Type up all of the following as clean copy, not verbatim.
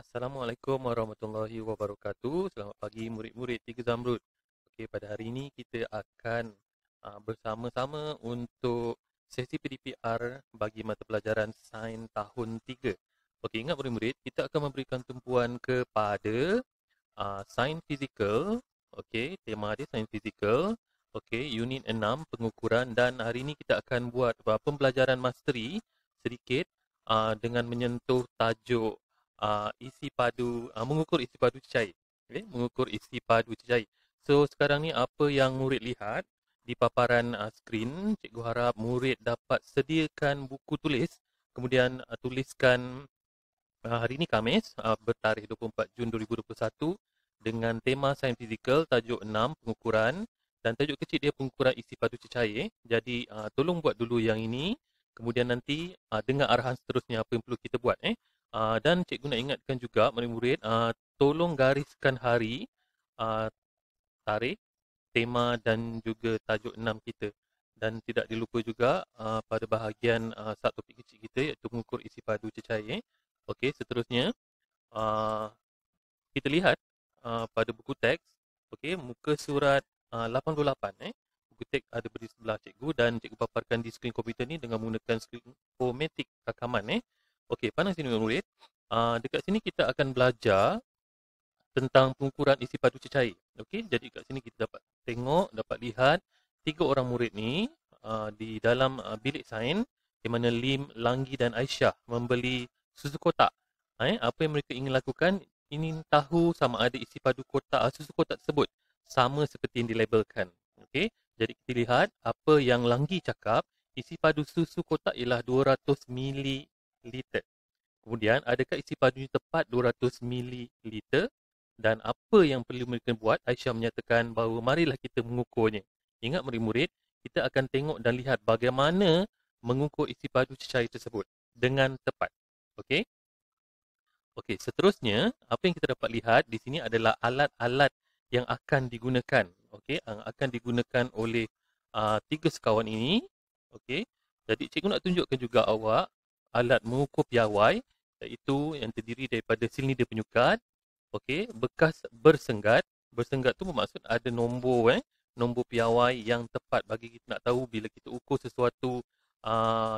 Assalamualaikum warahmatullahi wabarakatuh. Selamat pagi murid-murid Tiga Zamrud. Okey, pada hari ini kita akan bersama-sama untuk sesi PDPR bagi mata pelajaran Sains tahun 3. Okey, ingat murid-murid, kita akan memberikan tumpuan kepada Sains Fizikal. Okey, tema dia Sains Fizikal. Okey, unit 6 pengukuran, dan hari ini kita akan buat pembelajaran masteri sedikit dengan menyentuh tajuk isi padu, mengukur isi padu cecair. Okay? Mengukur isi padu cecair. So, sekarang ni apa yang murid lihat di paparan skrin, cikgu harap murid dapat sediakan buku tulis, kemudian tuliskan hari ini Khamis, bertarikh 24 Jun 2021 dengan tema Sains Fizikal, tajuk 6 pengukuran, dan tajuk kecil dia pengukuran isi padu cecair. Jadi tolong buat dulu yang ini, kemudian nanti dengar arahan seterusnya apa yang perlu kita buat. Dan cikgu nak ingatkan juga murid-murid, tolong gariskan hari, uh, tarikh, tema dan juga tajuk 6 kita. Dan tidak dilupa juga pada bahagian subtopik kecil kita, iaitu mengukur isi padu cecair. Okey, seterusnya uh, kita lihat pada buku teks, okey, muka surat 88. Buku teks ada di sebelah cikgu dan cikgu paparkan di skrin komputer ni dengan menggunakan skrin informatik rakaman. Okey, pandang sini murid. Dekat sini kita akan belajar tentang pengukuran isi padu cecair. Okey, jadi kat sini kita dapat tengok, dapat lihat tiga orang murid ni di dalam bilik sains, di mana Lim, Langgi dan Aisyah membeli susu kotak. Apa yang mereka ingin lakukan, ingin tahu sama ada isi padu kotak, susu kotak tersebut sama seperti yang dilabelkan. Okey, jadi kita lihat apa yang Langgi cakap, isi padu susu kotak ialah 200 mililiter. Kemudian, adakah isi padunya tepat 200 mililiter? Dan apa yang perlu mereka buat? Aisyah menyatakan bahawa marilah kita mengukurnya. Ingat murid-murid, kita akan tengok dan lihat bagaimana mengukur isi padu cecair tersebut dengan tepat. Okey? Okey, seterusnya, apa yang kita dapat lihat di sini adalah alat-alat yang akan digunakan. Okey, yang akan digunakan oleh tiga sekawan ini. Okey, jadi cikgu nak tunjukkan juga awak alat mengukur piawai, iaitu yang terdiri daripada silinder penyukat. Okey, bekas bersenggat. Bersenggat tu bermaksud ada nombor nombor piawai yang tepat bagi kita nak tahu bila kita ukur sesuatu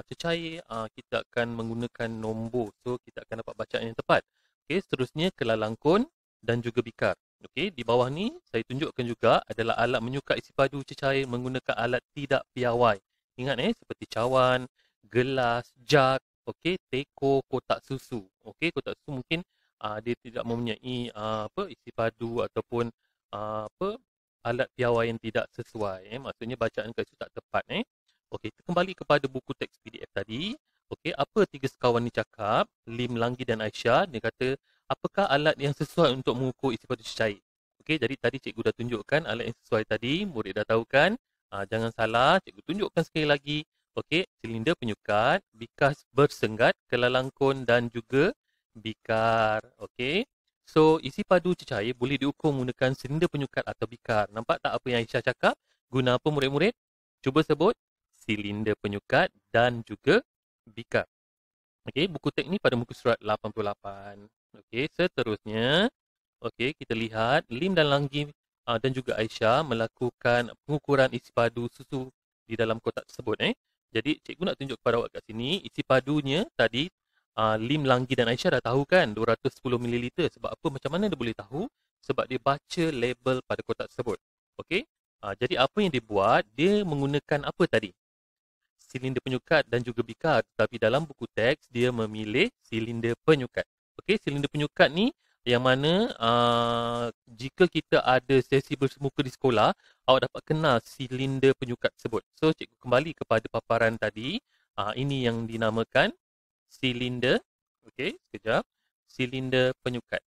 cecair, kita akan menggunakan nombor. So, kita akan dapat bacaan yang tepat. Okey, seterusnya kelalangkun dan juga bikar. Okey, di bawah ni saya tunjukkan juga adalah alat menyukat isi padu cecair menggunakan alat tidak piawai. Ingat seperti cawan, gelas, jug, okey, teko, kotak susu. Okey, kotak susu mungkin dia tidak mempunyai isi padu ataupun alat piawai yang tidak sesuai. Maksudnya bacaan kat situ tak tepat. Okey, kita kembali kepada buku teks PDF tadi. Okey, apa tiga sekawan ni cakap? Lim, Langgi dan Aisyah. Dia kata, apakah alat yang sesuai untuk mengukur isi padu cecair? Okey, jadi tadi cikgu dah tunjukkan alat yang sesuai tadi. Murid dah tahu kan? Jangan salah, cikgu tunjukkan sekali lagi. Okey, silinder penyukat, bikas bersenggat, kelalangkun dan juga bikar. Okey. So, isi padu cecair boleh diukur menggunakan silinder penyukat atau bikar. Nampak tak apa yang Aisyah cakap? Guna apa murid-murid? Cuba sebut. Silinder penyukat dan juga bikar. Okey, buku teks ni pada muka surat 88. Okey, seterusnya. Okey, kita lihat Lim dan Langgi dan juga Aisyah melakukan pengukuran isi padu susu di dalam kotak tersebut. Jadi, cikgu nak tunjuk kepada awak kat sini, isi padunya tadi Lim, Langgi dan Aisyah dah tahu kan 210 mililiter. Sebab apa? Macam mana dia boleh tahu? Sebab dia baca label pada kotak tersebut. Okey? Jadi apa yang dia buat? Dia menggunakan apa tadi? Silinder penyukat dan juga bikar. Tapi dalam buku teks, dia memilih silinder penyukat. Okey, silinder penyukat ni yang mana jika kita ada sesi bersemuka di sekolah, awak dapat kenal silinder penyukat tersebut. So, cikgu kembali kepada paparan tadi. Ini yang dinamakan silinder. Okey, sekejap. Silinder penyukat.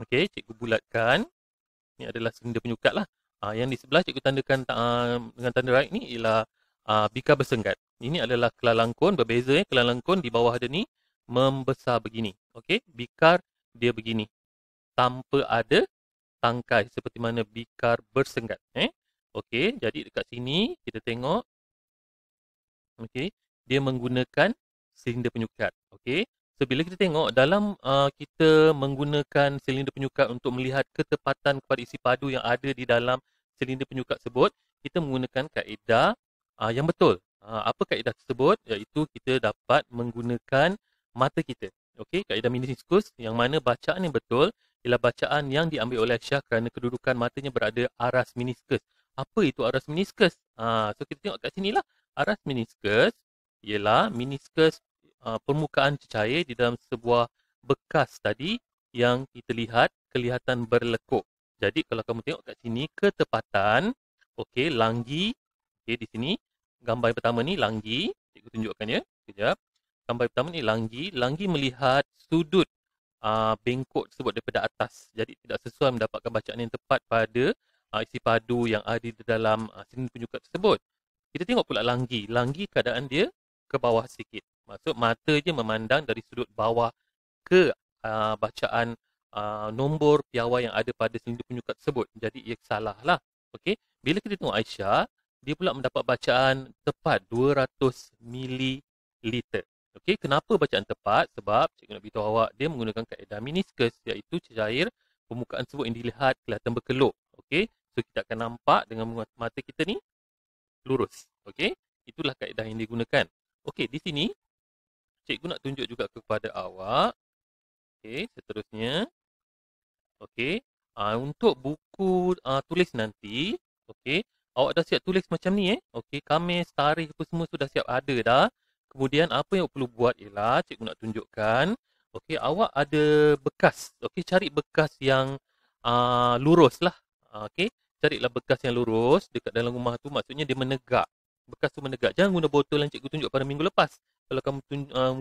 Okey, cikgu bulatkan. Ini adalah silinder penyukat lah. Yang di sebelah cikgu tandakan dengan tanda right ni ialah bikar bersenggat. Ini adalah kelalangkun, berbeza kelalangkun di bawah dia ni membesar begini. Okey, bikar dia begini. Tanpa ada tangkai seperti mana bikar bersenggat. Okey, jadi dekat sini kita tengok. Okey, dia menggunakan silinder penyukat. Okey, So, bila kita tengok dalam kita menggunakan silinder penyukat untuk melihat ketepatan kepada isi padu yang ada di dalam silinder penyukat tersebut, kita menggunakan kaedah yang betul. Apa kaedah tersebut? Iaitu kita dapat menggunakan mata kita. Okey, kaedah meniskus yang mana bacaan yang betul ialah bacaan yang diambil oleh Aisyah kerana kedudukan matanya berada aras meniskus. Apa itu aras meniskus? So kita tengok kat sini lah. Aras meniskus ialah meniskus permukaan cecair di dalam sebuah bekas tadi yang kita lihat kelihatan berlekuk. Jadi kalau kamu tengok kat sini ketepatan, okey, langgi, okey di sini gambar yang pertama ni langgi, cikgu tunjukkan ya. Kejap. Gambar pertama ni langgi, langgi melihat sudut bengkok tersebut daripada atas. Jadi tidak sesuai mendapatkan bacaan yang tepat pada isi padu yang ada di dalam silinder penyukat tersebut. Kita tengok pula langgi. Langgi keadaan dia ke bawah sikit. Maksud mata je memandang dari sudut bawah ke bacaan nombor piawai yang ada pada silinder penyukat tersebut. Jadi ia salah lah. Okey. Bila kita tengok Aisyah, dia pula mendapat bacaan tepat 200 mililiter. Okey, kenapa bacaan tepat? Sebab cikgu nak beritahu awak dia menggunakan kaedah meniskus iaitu cecair permukaan tersebut yang dilihat kelihatan berkeluk. Okey, so kita akan nampak dengan mata kita ni lurus. Okey, itulah kaedah yang digunakan. Okey, di sini cikgu nak tunjuk juga kepada awak. Okey, seterusnya. Okey, untuk buku tulis nanti, okey, awak dah siap tulis macam ni Okey, Khamis, tarikh apa semua sudah siap ada dah. Kemudian apa yang perlu buat ialah cikgu nak tunjukkan, okey, awak ada bekas. Okey, cari bekas yang lurus lah. Okey, carilah bekas yang lurus dekat dalam rumah tu, maksudnya dia menegak. Bekas tu menegak. Jangan guna botol yang cikgu tunjuk pada minggu lepas. Kalau kamu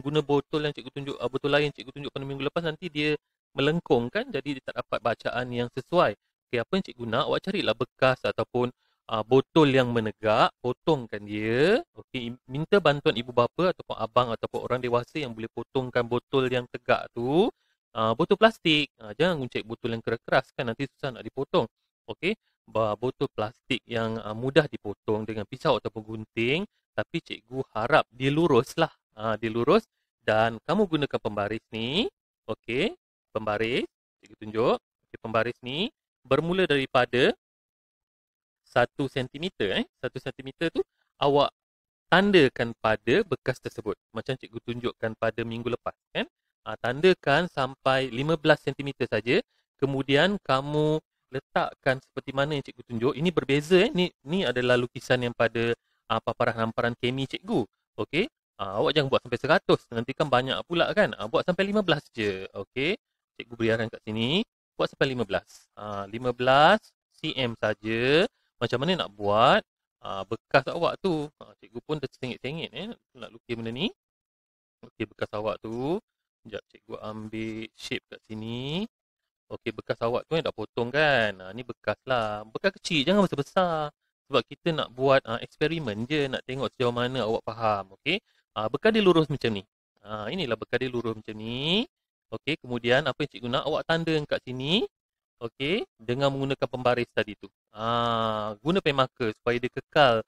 guna botol yang cikgu tunjuk, botol lain cikgu tunjuk pada minggu lepas, nanti dia melengkung kan, jadi dia tak dapat bacaan yang sesuai. Okey, apa yang cikgu nak, awak carilah bekas ataupun botol yang menegak, potongkan dia. Okey, minta bantuan ibu bapa ataupun abang ataupun orang dewasa yang boleh potongkan botol yang tegak tu. Botol plastik. Jangan cari botol yang keras-keras kan, nanti susah nak dipotong. Okey, botol plastik yang mudah dipotong dengan pisau ataupun gunting, tapi cikgu harap dia lurus lah. Dia lurus dan kamu gunakan pembaris ni. Okey, pembaris. Cikgu tunjuk. Okey, pembaris ni bermula daripada 1 cm 1 cm tu awak tandakan pada bekas tersebut macam cikgu tunjukkan pada minggu lepas kan. Tandakan sampai 15 cm saja, kemudian kamu letakkan seperti mana yang cikgu tunjuk. Ini berbeza ni adalah lukisan yang pada paparan hamparan kemi cikgu. Okey, awak jangan buat sampai 100, nanti kan banyak pula kan. Buat sampai 15 je. Okey, cikgu beri arahan kat sini buat sampai 15 cm saja. Macam mana nak buat bekas awak tu. Cikgu pun tersengit-sengit nak lukis benda ni. Okey, bekas awak tu. Sekejap cikgu ambil shape kat sini. Okey, bekas awak tu yang dah potong kan. Ni bekas lah. Bekas kecil, jangan besar-besar. Sebab kita nak buat eksperimen je. Nak tengok sejauh mana awak faham. Okey, bekas dia lurus macam ni. Inilah bekas dia lurus macam ni. Okey, kemudian apa yang cikgu nak, awak tanda kat sini. Okey, dengan menggunakan pembaris tadi tu. Guna pen marker supaya dia kekal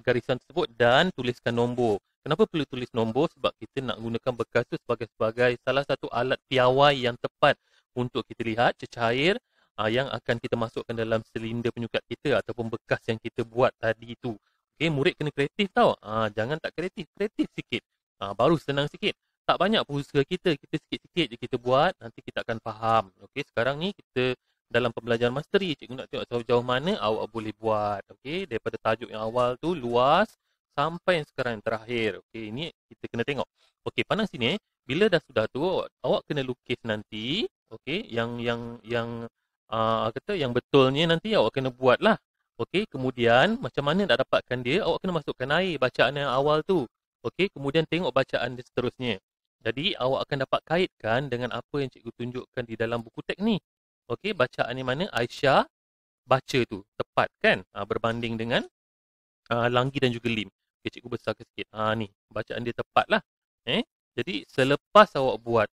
garisan tersebut dan tuliskan nombor. Kenapa perlu tulis nombor? Sebab kita nak gunakan bekas tu sebagai salah satu alat piawai yang tepat untuk kita lihat cecair yang akan kita masukkan dalam silinder penyukat kita ataupun bekas yang kita buat tadi tu. Okey, murid kena kreatif tau. Jangan tak kreatif, kreatif sikit. Baru senang sikit. Tak banyak pun usaha kita sikit-sikit je kita buat, nanti kita akan faham. Okey, sekarang ni kita dalam pembelajaran masteri, cikgu nak tengok sejauh mana awak boleh buat. Okey, daripada tajuk yang awal tu luas sampai yang sekarang yang terakhir. Okey, ini kita kena tengok. Okey, pandang sini bila dah sudah tu awak kena lukis nanti. Okey, yang kata yang betulnya nanti awak kena buatlah. Okey, kemudian macam mana nak dapatkan dia? Awak kena masukkan air bacaan yang awal tu. Okey, kemudian tengok bacaan dia seterusnya. Jadi awak akan dapat kaitkan dengan apa yang cikgu tunjukkan di dalam buku teks ni. Okey, bacaan yang mana Aisyah baca tu tepat kan? Berbanding dengan Langgi dan juga Lim. Okay, cikgu besarkan sikit. Ni, bacaan dia tepat lah. Jadi, selepas awak buat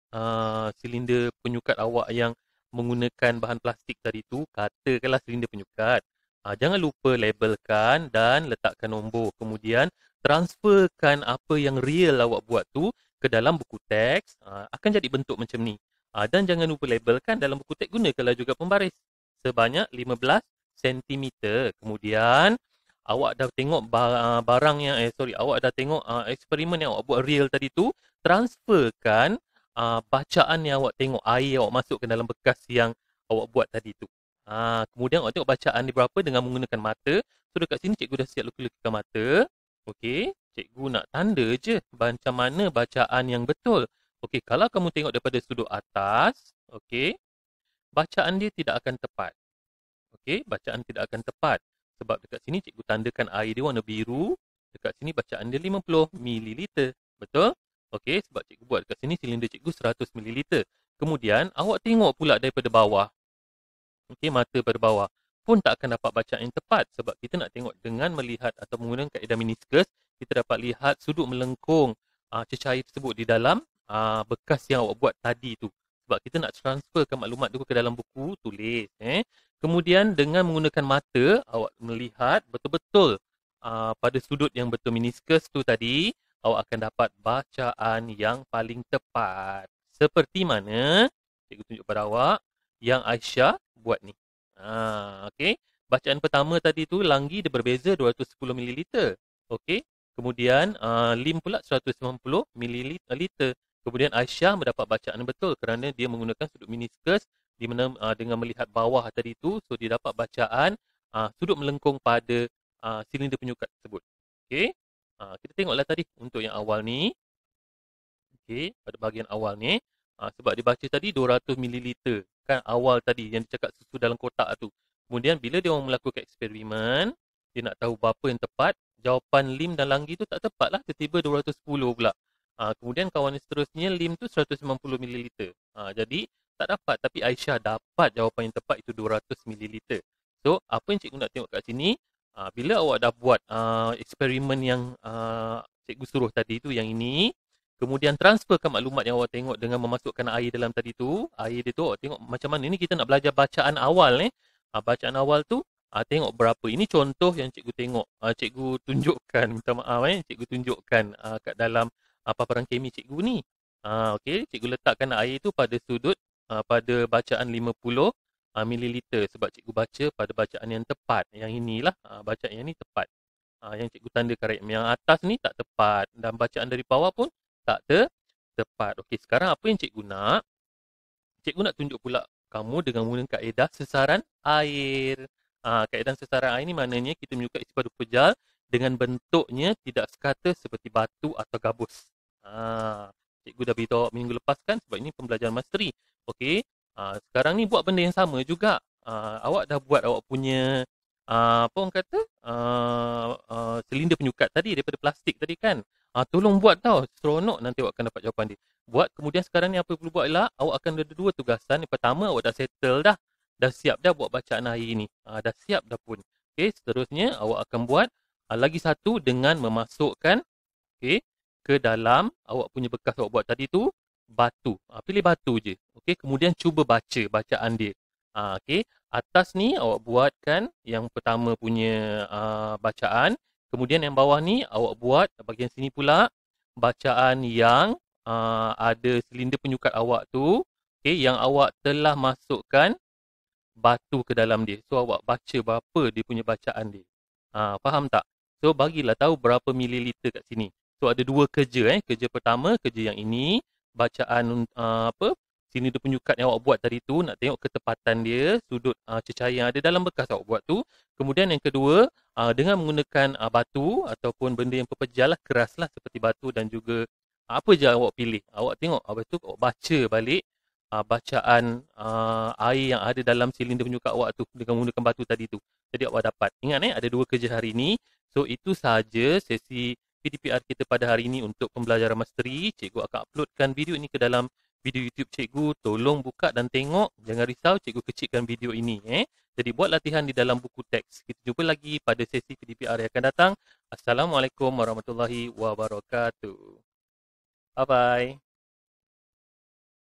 silinder penyukat awak yang menggunakan bahan plastik tadi tu, katakanlah silinder penyukat. Jangan lupa labelkan dan letakkan nombor. Kemudian, transferkan apa yang real awak buat tu ke ke dalam buku teks, akan jadi bentuk macam ni. Dan jangan lupa labelkan dalam buku teks, gunakanlah juga pembaris sebanyak 15 sentimeter. Kemudian awak dah tengok barang yang awak dah tengok eksperimen yang awak buat real tadi tu, transferkan bacaan yang awak tengok, air awak masukkan dalam bekas yang awak buat tadi tu. Kemudian awak tengok bacaan ni berapa dengan menggunakan mata. So dekat sini cikgu dah siap lukis-lukiskan mata. Okey, cikgu nak tanda je macam mana bacaan yang betul. Okey, kalau kamu tengok daripada sudut atas, okey, bacaan dia tidak akan tepat. Okey, bacaan tidak akan tepat. Sebab dekat sini cikgu tandakan air dia warna biru. Dekat sini bacaan dia 50 ml. Betul? Okey, sebab cikgu buat dekat sini silinder cikgu 100 ml. Kemudian awak tengok pula daripada bawah. Okey, mata pada bawah pun tak akan dapat bacaan yang tepat. Sebab kita nak tengok dengan melihat atau menggunakan kaedah meniskus, kita dapat lihat sudut melengkung cecair tersebut di dalam bekas yang awak buat tadi tu. Sebab kita nak transferkan maklumat tu ke dalam buku tulis. Kemudian dengan menggunakan mata, awak melihat betul-betul pada sudut yang betul meniskus tu tadi, awak akan dapat bacaan yang paling tepat. Seperti mana cikgu tunjuk pada awak yang Aisyah buat ni. Okey. Bacaan pertama tadi tu Langgi dia berbeza 210 ml. Okey. Kemudian Lim pula 190 ml. Kemudian Aisyah mendapat bacaan betul kerana dia menggunakan sudut meniskus di mana dengan melihat bawah tadi tu, so dia dapat bacaan sudut melengkung pada silinder penyukat tersebut. Okey. Kita tengoklah tadi untuk yang awal ni. Okey, pada bahagian awal ni sebab dia baca tadi 200 ml kan awal tadi yang dia cakap susu dalam kotak tu. Kemudian bila dia orang melakukan eksperimen, dia nak tahu berapa yang tepat, jawapan Lim dan Langgi tu tak tepat lah, tiba-tiba 210 pula. Kemudian kawan seterusnya Lim tu 190 ml. Jadi tak dapat, tapi Aisyah dapat jawapan yang tepat itu 200 ml. So apa yang cikgu nak tengok kat sini, bila awak dah buat eksperimen yang cikgu suruh tadi tu, yang ini, kemudian transferkan maklumat yang awak tengok dengan memasukkan air dalam tadi tu. Air dia tu awak tengok macam mana. Ini kita nak belajar bacaan awal ni. Bacaan awal tu tengok berapa. Ini contoh yang cikgu tengok. Cikgu tunjukkan, minta maaf cikgu tunjukkan kat dalam paparan kemi cikgu ni. Okey, cikgu letakkan air tu pada sudut pada bacaan 50 ml sebab cikgu baca pada bacaan yang tepat. Yang inilah bacaan yang ni tepat. Yang cikgu tanda correct. Yang atas ni tak tepat dan bacaan dari bawah pun tak tepat. Okey, sekarang apa yang cikgu nak? Cikgu nak tunjuk pula kamu dengan menggunakan kaedah sesaran air. Kaedah sesaran air ni maknanya kita menunjukkan isi padu pejal dengan bentuknya tidak sekata seperti batu atau gabus. Cikgu dah beritahu minggu lepas kan, sebab ini pembelajaran masteri. Okey, sekarang ni buat benda yang sama juga. Awak dah buat awak punya apa orang kata silinder penyukat tadi daripada plastik tadi kan. Tolong buat tau, seronok nanti awak akan dapat jawapan dia. Buat, kemudian sekarang ni apa perlu buat ialah awak akan ada dua tugasan. Yang pertama, awak dah settle dah. Dah siap dah buat bacaan hari ni. Dah siap dah pun. Okey, seterusnya awak akan buat lagi satu dengan memasukkan ke dalam awak punya bekas awak buat tadi tu batu. Pilih batu je. Okey, kemudian cuba baca bacaan dia. Okey, atas ni awak buatkan yang pertama punya bacaan. Kemudian yang bawah ni awak buat bahagian sini pula bacaan yang ada silinder penyukat awak tu, yang awak telah masukkan batu ke dalam dia. So awak baca berapa dia punya bacaan dia. Faham tak? So bagilah tahu berapa mililiter kat sini. So ada dua kerja. Kerja pertama, kerja yang ini, bacaan silinder penyukat yang awak buat tadi tu, nak tengok ketepatan dia, sudut cecair yang ada dalam bekas awak buat tu. Kemudian yang kedua, dengan menggunakan batu ataupun benda yang berpejal lah, keras lah seperti batu dan juga apa je awak pilih. Awak tengok, lepas tu awak baca balik bacaan air yang ada dalam silinder penyukat awak tu dengan menggunakan batu tadi tu. Jadi awak dapat. Ingat ada dua kerja hari ni. So itu sahaja sesi PDPR kita pada hari ini untuk pembelajaran masteri. Cikgu akan uploadkan video ini ke dalam video YouTube cikgu. Tolong buka dan tengok. Jangan risau, cikgu kecilkan video ini. Jadi buat latihan di dalam buku teks. Kita jumpa lagi pada sesi PDPR yang akan datang. Assalamualaikum warahmatullahi wabarakatuh. Bye-bye.